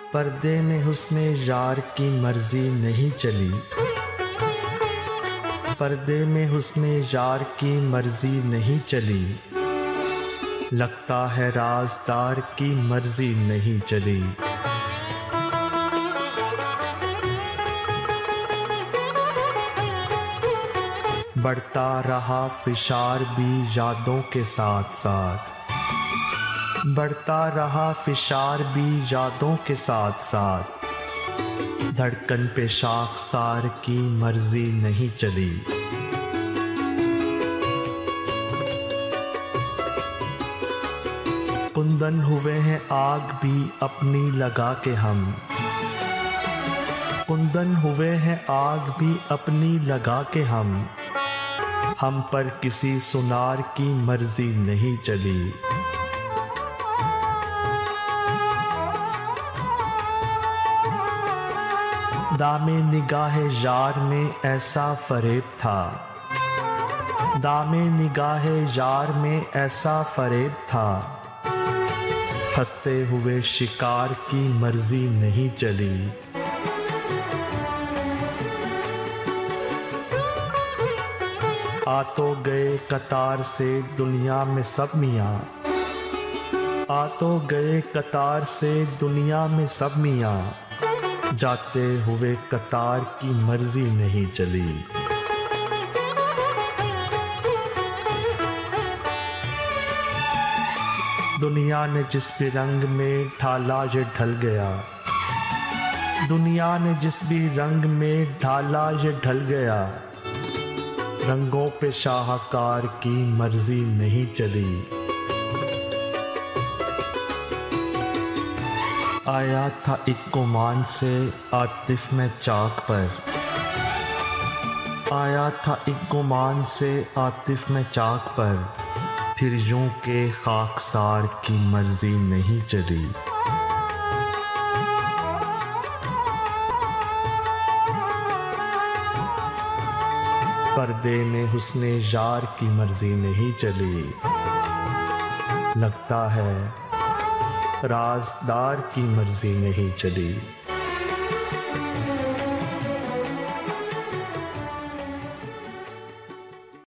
पर्दे में हुस्ने यार की मर्जी नहीं चली, पर्दे में हुस्ने यार की मर्जी नहीं चली, लगता है राज़दार की मर्जी नहीं चली। बढ़ता रहा फिशार भी यादों के साथ साथ, बढ़ता रहा फिशार भी यादों के साथ साथ, धड़कन पे शाखसार की मर्जी नहीं चली। कुंदन हुए हैं आग भी अपनी लगा के हम, कुंदन हुए हैं आग भी अपनी लगा के हम पर किसी सुनार की मर्जी नहीं चली। दामे निगाहे यार में ऐसा फरेब था, दामे निगाहे यार में ऐसा फरेब था, फंसते हुए शिकार की मर्जी नहीं चली। आ तो गए कतार से दुनिया में सब मियाँ, आ तो गए कतार से दुनिया में सब मियाँ, जाते हुए कतार की मर्जी नहीं चली। दुनिया ने जिस भी रंग में ढाला ये ढल गया, दुनिया ने जिस भी रंग में ढाला ये ढल गया, रंगों पे शाहकार की मर्जी नहीं चली। आया था एक गुमान से आतिफ में चाक पर, आया था एक गुमान से आतिफ में चाक पर, फिर यूं के खाकसार की मर्जी नहीं चली। पर्दे में हुस्ने यार की मर्जी नहीं चली, लगता है राज़दार की मर्जी नहीं चली।